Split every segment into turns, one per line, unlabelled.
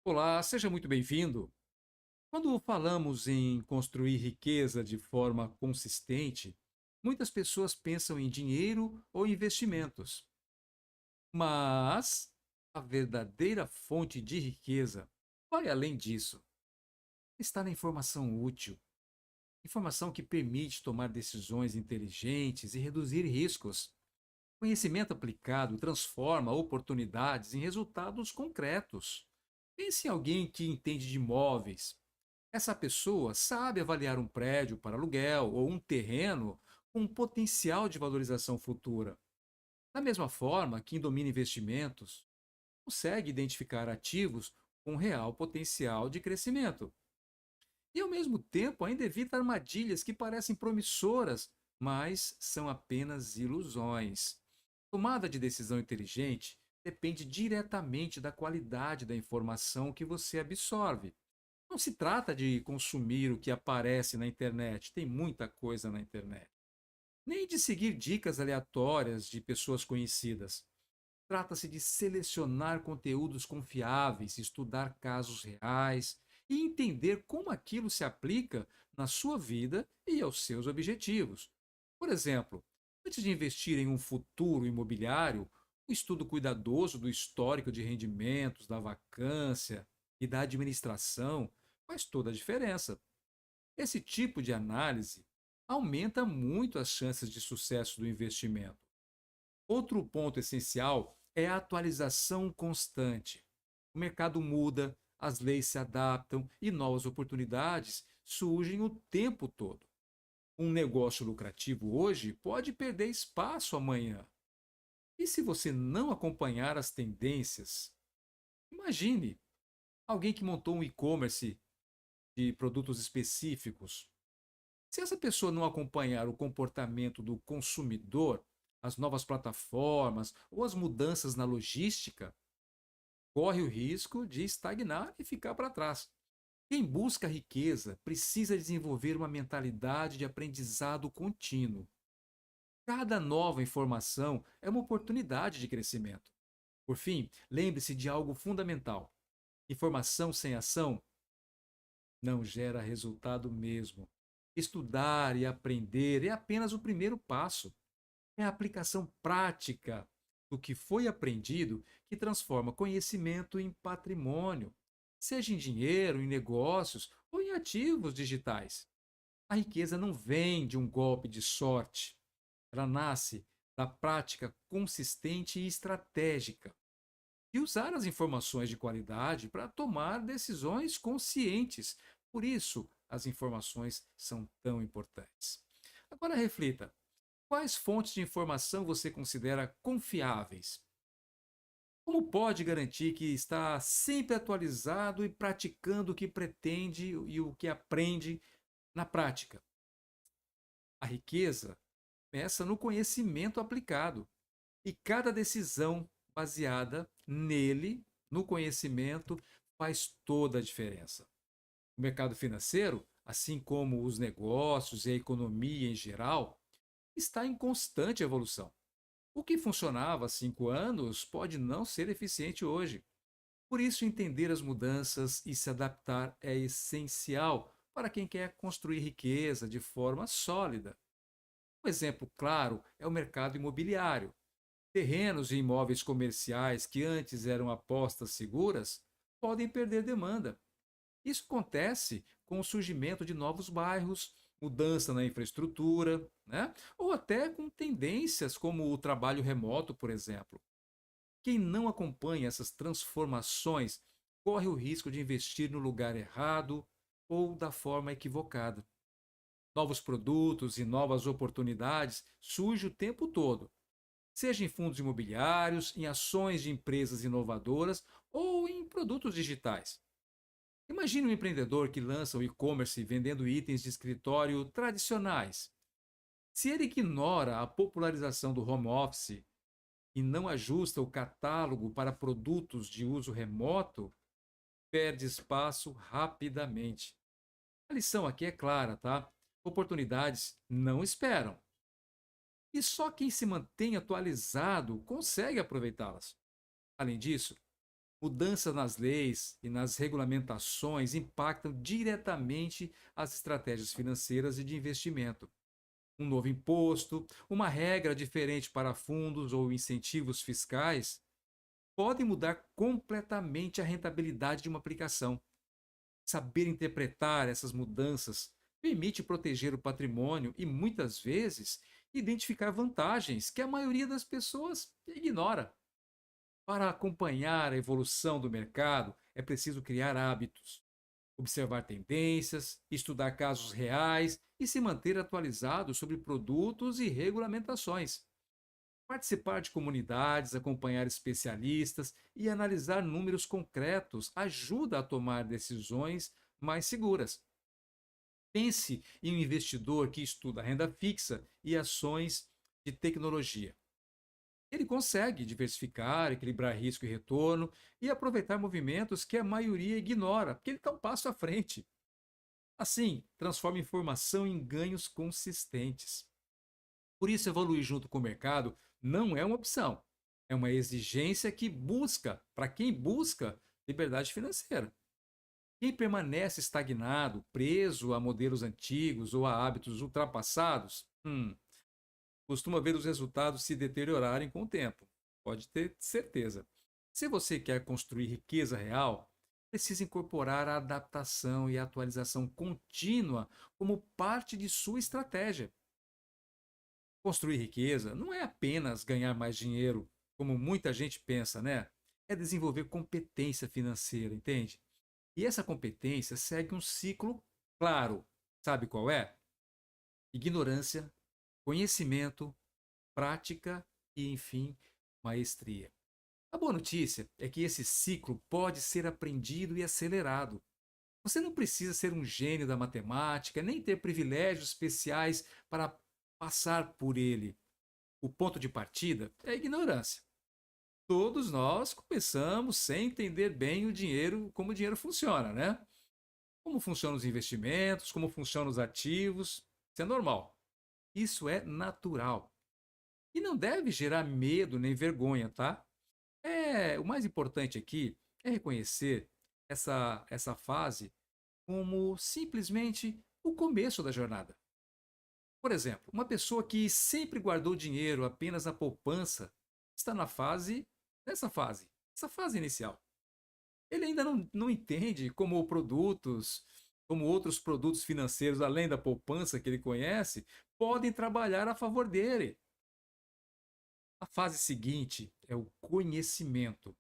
Olá, seja muito bem-vindo. Quando falamos em construir riqueza de forma consistente, muitas pessoas pensam em dinheiro ou investimentos. Mas a verdadeira fonte de riqueza vai além disso. Está na informação útil, informação que permite tomar decisões inteligentes e reduzir riscos. Conhecimento aplicado transforma oportunidades em resultados concretos. Pense em alguém que entende de imóveis. Essa pessoa sabe avaliar um prédio para aluguel ou um terreno com potencial de valorização futura. Da mesma forma, quem domina investimentos consegue identificar ativos com real potencial de crescimento. E, ao mesmo tempo, ainda evita armadilhas que parecem promissoras, mas são apenas ilusões. Tomada de decisão inteligente depende diretamente da qualidade da informação que você absorve. Não se trata de consumir o que aparece na internet, tem muita coisa na internet. Nem de seguir dicas aleatórias de pessoas conhecidas. Trata-se de selecionar conteúdos confiáveis, estudar casos reais e entender como aquilo se aplica na sua vida e aos seus objetivos. Por exemplo, antes de investir em um futuro imobiliário, o estudo cuidadoso do histórico de rendimentos, da vacância e da administração faz toda a diferença. Esse tipo de análise aumenta muito as chances de sucesso do investimento. Outro ponto essencial é a atualização constante. O mercado muda, as leis se adaptam e novas oportunidades surgem o tempo todo. Um negócio lucrativo hoje pode perder espaço amanhã. E se você não acompanhar as tendências? Imagine alguém que montou um e-commerce de produtos específicos. Se essa pessoa não acompanhar o comportamento do consumidor, as novas plataformas ou as mudanças na logística, corre o risco de estagnar e ficar para trás. Quem busca riqueza precisa desenvolver uma mentalidade de aprendizado contínuo. Cada nova informação é uma oportunidade de crescimento. Por fim, lembre-se de algo fundamental: informação sem ação não gera resultado mesmo. Estudar e aprender é apenas o primeiro passo. É a aplicação prática do que foi aprendido que transforma conhecimento em patrimônio, seja em dinheiro, em negócios ou em ativos digitais. A riqueza não vem de um golpe de sorte. Ela nasce da prática consistente e estratégica e usar as informações de qualidade para tomar decisões conscientes. Por isso, as informações são tão importantes. Agora reflita: quais fontes de informação você considera confiáveis? Como pode garantir que está sempre atualizado e praticando o que pretende e o que aprende na prática? A riqueza começa no conhecimento aplicado e cada decisão baseada nele, no conhecimento, faz toda a diferença. O mercado financeiro, assim como os negócios e a economia em geral, está em constante evolução. O que funcionava há 5 anos pode não ser eficiente hoje. Por isso, entender as mudanças e se adaptar é essencial para quem quer construir riqueza de forma sólida. Um exemplo claro é o mercado imobiliário. Terrenos e imóveis comerciais que antes eram apostas seguras podem perder demanda. Isso acontece com o surgimento de novos bairros, mudança na infraestrutura, né? Ou até com tendências como o trabalho remoto, por exemplo. Quem não acompanha essas transformações corre o risco de investir no lugar errado ou da forma equivocada. Novos produtos e novas oportunidades surgem o tempo todo, seja em fundos imobiliários, em ações de empresas inovadoras ou em produtos digitais. Imagine um empreendedor que lança o e-commerce vendendo itens de escritório tradicionais. Se ele ignora a popularização do home office e não ajusta o catálogo para produtos de uso remoto, perde espaço rapidamente. A lição aqui é clara, tá? Oportunidades não esperam. E só quem se mantém atualizado consegue aproveitá-las. Além disso, Mudanças nas leis e nas regulamentações impactam diretamente as estratégias financeiras e de investimento. Um novo imposto, uma regra diferente para fundos ou incentivos fiscais podem mudar completamente a rentabilidade de uma aplicação. Saber interpretar essas mudanças permite proteger o patrimônio e, muitas vezes, identificar vantagens que a maioria das pessoas ignora. Para acompanhar a evolução do mercado, é preciso criar hábitos, observar tendências, estudar casos reais e se manter atualizado sobre produtos e regulamentações. Participar de comunidades, acompanhar especialistas e analisar números concretos ajuda a tomar decisões mais seguras. Pense em um investidor que estuda renda fixa e ações de tecnologia. Ele consegue diversificar, equilibrar risco e retorno e aproveitar movimentos que a maioria ignora, porque ele está um passo à frente. Assim, transforma informação em ganhos consistentes. Por isso, evoluir junto com o mercado não é uma opção, é uma exigência que busca, para quem busca, liberdade financeira. Quem permanece estagnado, preso a modelos antigos ou a hábitos ultrapassados, costuma ver os resultados se deteriorarem com o tempo. Pode ter certeza. Se você quer construir riqueza real, precisa incorporar a adaptação e a atualização contínua como parte de sua estratégia. Construir riqueza não é apenas ganhar mais dinheiro, como muita gente pensa, né? É desenvolver competência financeira, entende? E essa competência segue um ciclo claro. Sabe qual é? Ignorância, conhecimento, prática e, enfim, maestria. A boa notícia é que esse ciclo pode ser aprendido e acelerado. Você não precisa ser um gênio da matemática, nem ter privilégios especiais para passar por ele. O ponto de partida é a ignorância. Todos nós começamos sem entender bem o dinheiro, como o dinheiro funciona, né? Como funcionam os investimentos, como funcionam os ativos. Isso é normal. Isso é natural. E não deve gerar medo nem vergonha, tá? O mais importante aqui é reconhecer essa fase como simplesmente o começo da jornada. Por exemplo, uma pessoa que sempre guardou dinheiro apenas na poupança está nessa fase, essa fase inicial. Ele ainda não entende como outros produtos financeiros, além da poupança que ele conhece, podem trabalhar a favor dele. A fase seguinte é o conhecimento.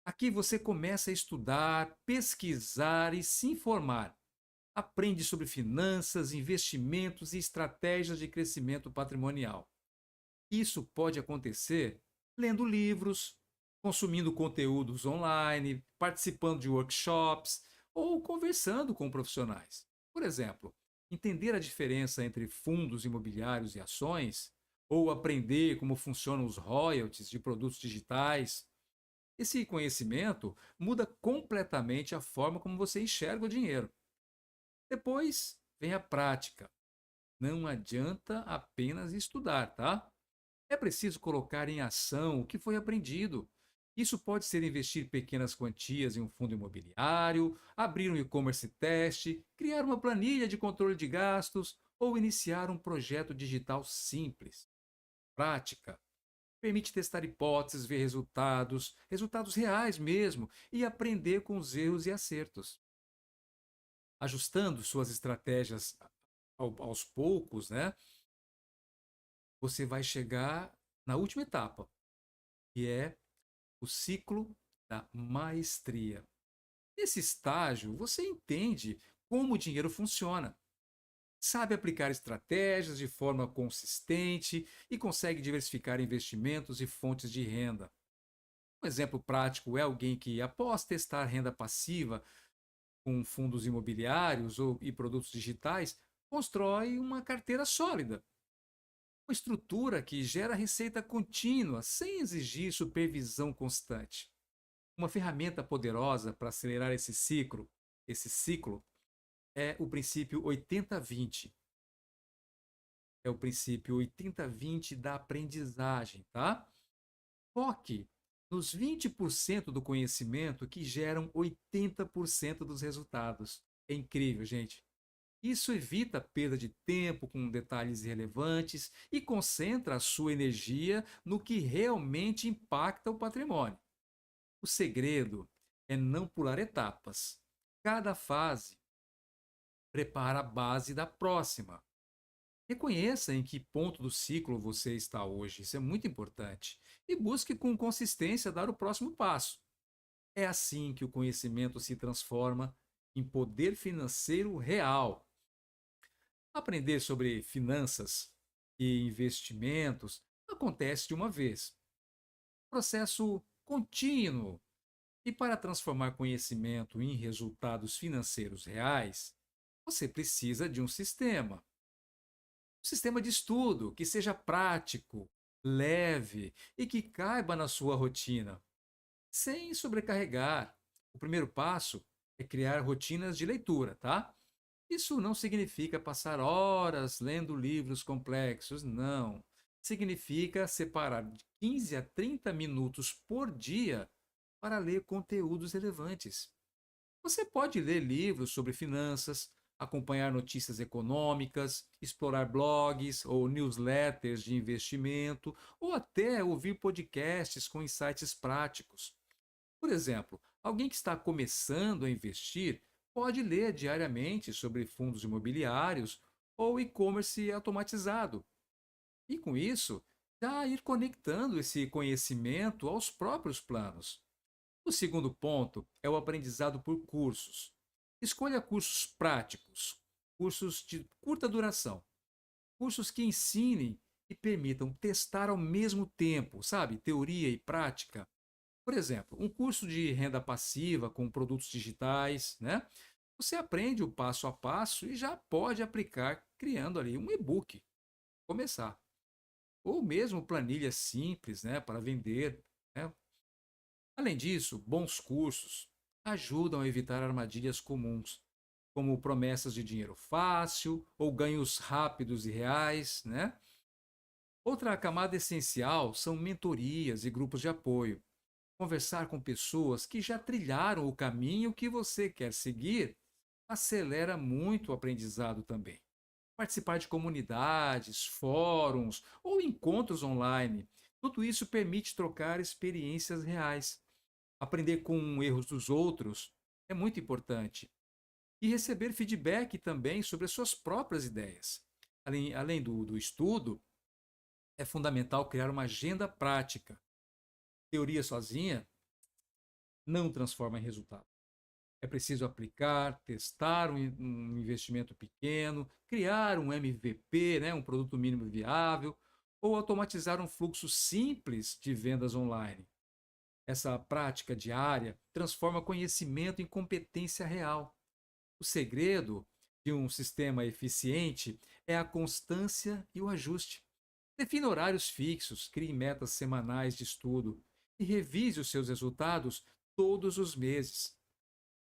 Aqui você começa a estudar, pesquisar e se informar. Aprende sobre finanças, investimentos e estratégias de crescimento patrimonial. Isso pode acontecer lendo livros, consumindo conteúdos online, participando de workshops ou conversando com profissionais. Por exemplo, entender a diferença entre fundos imobiliários e ações, ou aprender como funcionam os royalties de produtos digitais. Esse conhecimento muda completamente a forma como você enxerga o dinheiro. Depois vem a prática. Não adianta apenas estudar, tá? É preciso colocar em ação o que foi aprendido. Isso pode ser investir pequenas quantias em um fundo imobiliário, abrir um e-commerce teste, criar uma planilha de controle de gastos ou iniciar um projeto digital simples. Prática permite testar hipóteses, ver resultados reais mesmo, e aprender com os erros e acertos. Ajustando suas estratégias aos poucos, né, você vai chegar na última etapa, que é o ciclo da maestria. Nesse estágio, você entende como o dinheiro funciona, sabe aplicar estratégias de forma consistente e consegue diversificar investimentos e fontes de renda. Um exemplo prático é alguém que, após testar renda passiva com fundos imobiliários e produtos digitais, constrói uma carteira sólida. Uma estrutura que gera receita contínua, sem exigir supervisão constante. Uma ferramenta poderosa para acelerar esse ciclo é o princípio 80-20. É o princípio 80-20 da aprendizagem, tá? Foque nos 20% do conhecimento que geram 80% dos resultados. É incrível, gente. Isso evita a perda de tempo com detalhes irrelevantes e concentra a sua energia no que realmente impacta o patrimônio. O segredo é não pular etapas. Cada fase prepara a base da próxima. Reconheça em que ponto do ciclo você está hoje, isso é muito importante. E busque com consistência dar o próximo passo. É assim que o conhecimento se transforma em poder financeiro real. Aprender sobre finanças e investimentos acontece de uma vez. Processo contínuo. E para transformar conhecimento em resultados financeiros reais, você precisa de um sistema. Um sistema de estudo que seja prático, leve e que caiba na sua rotina, sem sobrecarregar. O primeiro passo é criar rotinas de leitura, tá? Isso não significa passar horas lendo livros complexos, não. Significa separar de 15 a 30 minutos por dia para ler conteúdos relevantes. Você pode ler livros sobre finanças, acompanhar notícias econômicas, explorar blogs ou newsletters de investimento, ou até ouvir podcasts com insights práticos. Por exemplo, alguém que está começando a investir pode ler diariamente sobre fundos imobiliários ou e-commerce automatizado. E com isso, já ir conectando esse conhecimento aos próprios planos. O segundo ponto é o aprendizado por cursos. Escolha cursos práticos, cursos de curta duração, cursos que ensinem e permitam testar ao mesmo tempo, sabe? Teoria e prática. Por exemplo, um curso de renda passiva com produtos digitais, né? Você aprende o passo a passo e já pode aplicar criando ali um e-book, começar. Ou mesmo planilhas simples, né, para vender, né? Além disso, bons cursos ajudam a evitar armadilhas comuns, como promessas de dinheiro fácil ou ganhos rápidos e reais, né? Outra camada essencial são mentorias e grupos de apoio. Conversar com pessoas que já trilharam o caminho que você quer seguir acelera muito o aprendizado também. Participar de comunidades, fóruns ou encontros online, tudo isso permite trocar experiências reais. Aprender com erros dos outros é muito importante. E receber feedback também sobre as suas próprias ideias. Além do estudo, é fundamental criar uma agenda prática. Teoria sozinha não transforma em resultado. É preciso aplicar, testar um investimento pequeno, criar um MVP, né, um produto mínimo viável, ou automatizar um fluxo simples de vendas online. Essa prática diária transforma conhecimento em competência real. O segredo de um sistema eficiente é a constância e o ajuste. Defina horários fixos, crie metas semanais de estudo e revise os seus resultados todos os meses.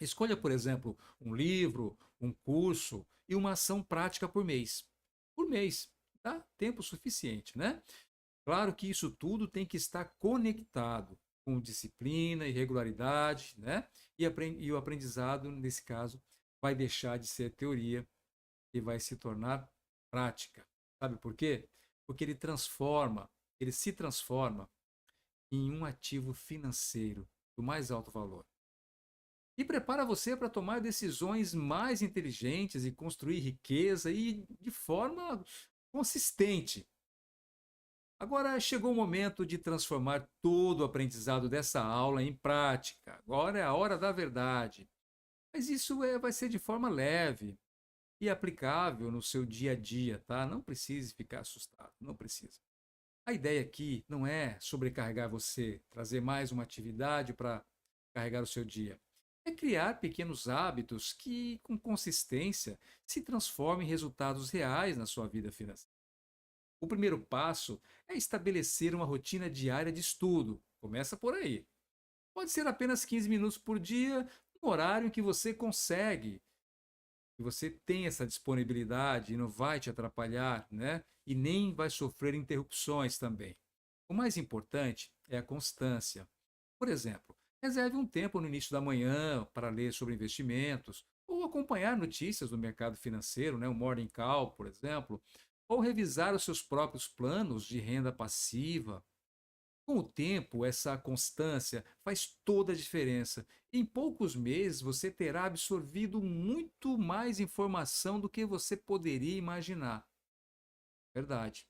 Escolha, por exemplo, um livro, um curso e uma ação prática por mês. Por mês, dá tempo suficiente, né? Claro que isso tudo tem que estar conectado com disciplina e regularidade, né? E o aprendizado, nesse caso, vai deixar de ser teoria e vai se tornar prática. Sabe por quê? Porque ele se transforma em um ativo financeiro do mais alto valor. E prepara você para tomar decisões mais inteligentes e construir riqueza e de forma consistente. Agora chegou o momento de transformar todo o aprendizado dessa aula em prática. Agora é a hora da verdade. Mas vai ser de forma leve e aplicável no seu dia a dia, tá? Não precise ficar assustado, não precisa. A ideia aqui não é sobrecarregar você, trazer mais uma atividade para carregar o seu dia. É criar pequenos hábitos que, com consistência, se transformem em resultados reais na sua vida financeira. O primeiro passo é estabelecer uma rotina diária de estudo. Começa por aí. Pode ser apenas 15 minutos por dia, um horário em que você consegue, que você tem essa disponibilidade e não vai te atrapalhar, né? E nem vai sofrer interrupções também. O mais importante é a constância. Por exemplo, reserve um tempo no início da manhã para ler sobre investimentos, ou acompanhar notícias do mercado financeiro, né, o Morning Call, por exemplo, ou revisar os seus próprios planos de renda passiva. Com o tempo, essa constância faz toda a diferença. Em poucos meses, você terá absorvido muito mais informação do que você poderia imaginar. Verdade.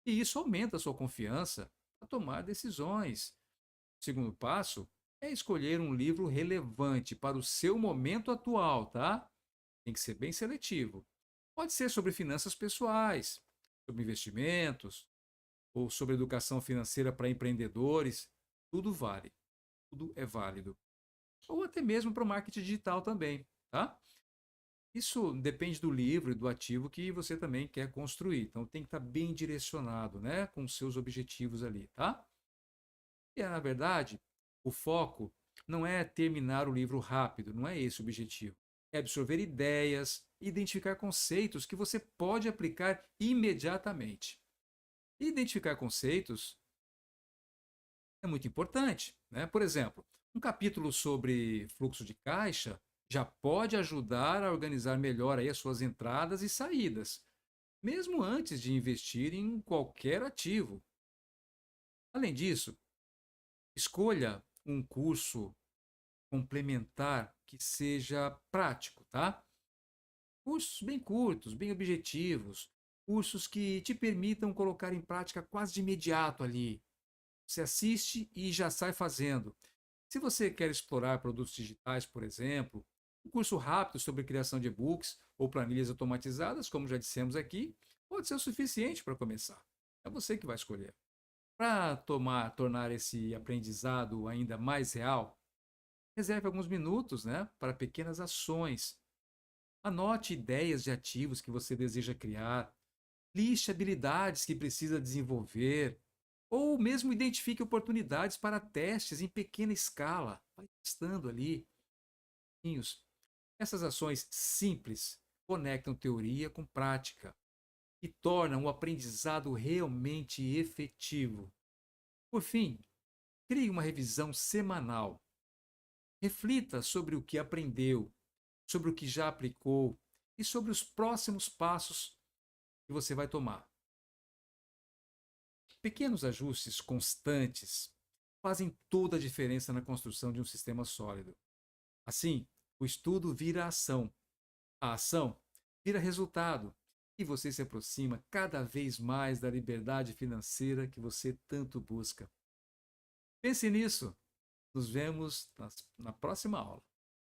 E isso aumenta a sua confiança a tomar decisões. O segundo passo é escolher um livro relevante para o seu momento atual, tá? Tem que ser bem seletivo. Pode ser sobre finanças pessoais, sobre investimentos, ou sobre educação financeira para empreendedores. Tudo vale, tudo é válido. Ou até mesmo para o marketing digital também, tá? Isso depende do livro e do ativo que você também quer construir. Então tem que estar bem direcionado, né, com os seus objetivos ali, tá? E na verdade, o foco não é terminar o livro rápido, não é esse o objetivo. É absorver ideias, identificar conceitos que você pode aplicar imediatamente. E identificar conceitos é muito importante, né? Por exemplo, um capítulo sobre fluxo de caixa já pode ajudar a organizar melhor aí as suas entradas e saídas, mesmo antes de investir em qualquer ativo. Além disso, escolha um curso complementar que seja prático, tá? Cursos bem curtos, bem objetivos, cursos que te permitam colocar em prática quase de imediato ali. Você assiste e já sai fazendo. Se você quer explorar produtos digitais, por exemplo, um curso rápido sobre criação de e-books ou planilhas automatizadas, como já dissemos aqui, pode ser o suficiente para começar. É você que vai escolher. Para tornar esse aprendizado ainda mais real, reserve alguns minutos, né, para pequenas ações. Anote ideias de ativos que você deseja criar, liste habilidades que precisa desenvolver, ou mesmo identifique oportunidades para testes em pequena escala. Vai testando ali. Essas ações simples conectam teoria com prática e tornam o aprendizado realmente efetivo. Por fim, crie uma revisão semanal. Reflita sobre o que aprendeu, sobre o que já aplicou e sobre os próximos passos que você vai tomar. Pequenos ajustes constantes fazem toda a diferença na construção de um sistema sólido. Assim, o estudo vira ação, a ação vira resultado e você se aproxima cada vez mais da liberdade financeira que você tanto busca. Pense nisso. Nos vemos na próxima aula.